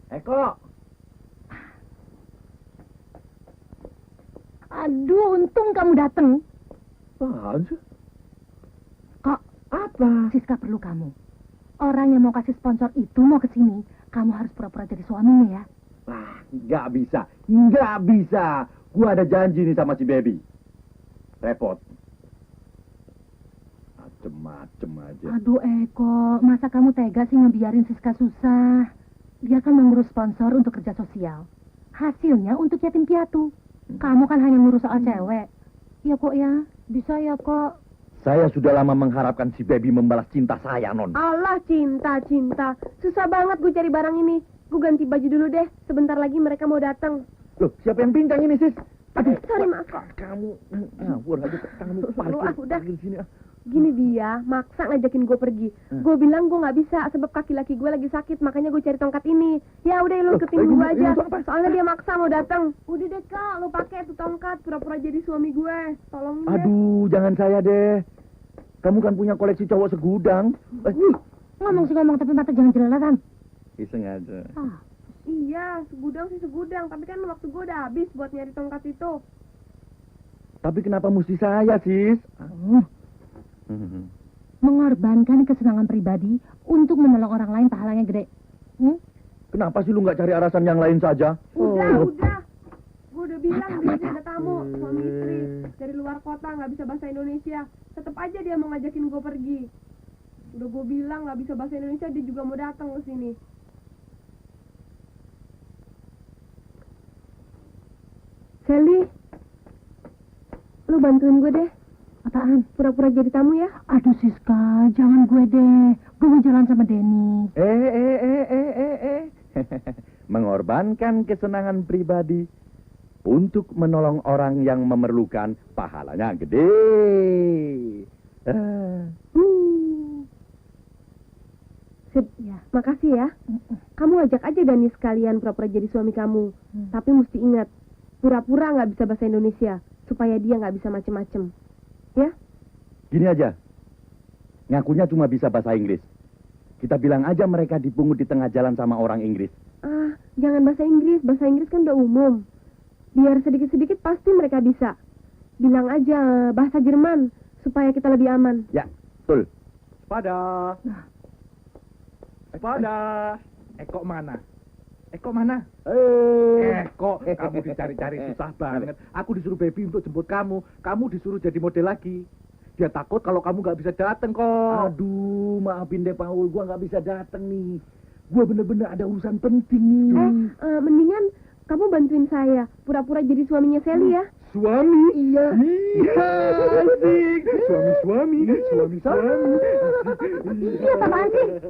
Eko. Aduh, untung kamu datang. Apaan sih? Kok Apa? Siska perlu kamu. Orang yang mau kasih sponsor itu mau ke sini, kamu harus pura-pura jadi suaminya ya. Wah, nggak bisa. Nggak bisa. Gua ada janji nih sama si Baby. Repot. Macem-macem aja. Aduh Eko, masa kamu tega sih ngebiarin Siska susah? Dia kan mengurus sponsor untuk kerja sosial. Hasilnya untuk yatim piatu. Kamu kan hanya ngurus soal cewek. Ya kok ya, bisa ya kok. Saya sudah lama mengharapkan si Baby membalas cinta saya, Non. Allah, cinta. Susah banget gue cari barang ini. Gue ganti baju dulu deh. Sebentar lagi mereka mau datang. Loh, siapa yang pincang ini, Sis? Aduh, sorry, maaf. Kamu ngawur aja, kamu Udah. parkir sini. Gini dia, maksa ngajakin gue pergi. Gue bilang gue nggak bisa sebab kaki laki gue lagi sakit, makanya gue cari tongkat ini. Ya udah lu iketin gue aja. Soalnya dia maksa mau datang. Udah deh Kak, lu pakai tuh tongkat pura-pura jadi suami gue. Tolongin deh. Aduh, jangan saya deh. Kamu kan punya koleksi cowok segudang. Ngomong sih ngomong tapi mata jangan jelalatan. Iseng aja. Iya, segudang sih segudang, tapi kan waktu gue udah habis buat nyari tongkat itu. Tapi kenapa mesti saya, Sis? Mengorbankan kesenangan pribadi untuk menolong orang lain pahalanya gede. Kenapa sih lu nggak cari alasan yang lain saja? Udah. Gue udah bilang dia ada tamu, suami istri dari luar kota nggak bisa bahasa Indonesia. Tetap aja dia mau ngajakin gue pergi. Udah gue bilang nggak bisa bahasa Indonesia, dia juga mau datang ke sini. Sally, lu bantuin gue deh. Apaan? Pura-pura jadi tamu ya. Aduh Siska, jangan gue deh. Gue mau jalan sama Denny. Mengorbankan kesenangan pribadi untuk menolong orang yang memerlukan, pahalanya gede. Sip, Ya. makasih ya. Kamu ajak aja Dani sekalian pura-pura jadi suami kamu. Tapi mesti ingat, pura-pura nggak bisa bahasa Indonesia supaya dia nggak bisa macem-macem. Ya? Gini aja, ngakunya cuma bisa bahasa Inggris. Kita bilang aja mereka dipungut di tengah jalan sama orang Inggris. Jangan bahasa Inggris. Bahasa Inggris kan udah umum. Biar sedikit-sedikit pasti mereka bisa. Bilang aja bahasa Jerman supaya kita lebih aman. Ya, betul. Pada. Eko mana? Eko, kamu dicari-cari susah banget. Aku disuruh Baby untuk jemput kamu. Kamu disuruh jadi model lagi. Dia takut kalau kamu nggak bisa datang kok. Aduh, maafin deh Paul, gua nggak bisa datang nih. Gua bener-bener ada urusan penting nih. Mendingan kamu bantuin saya pura-pura jadi suaminya Sally ya. Suami? Iya. Asik. Suami. Iya apaan sih?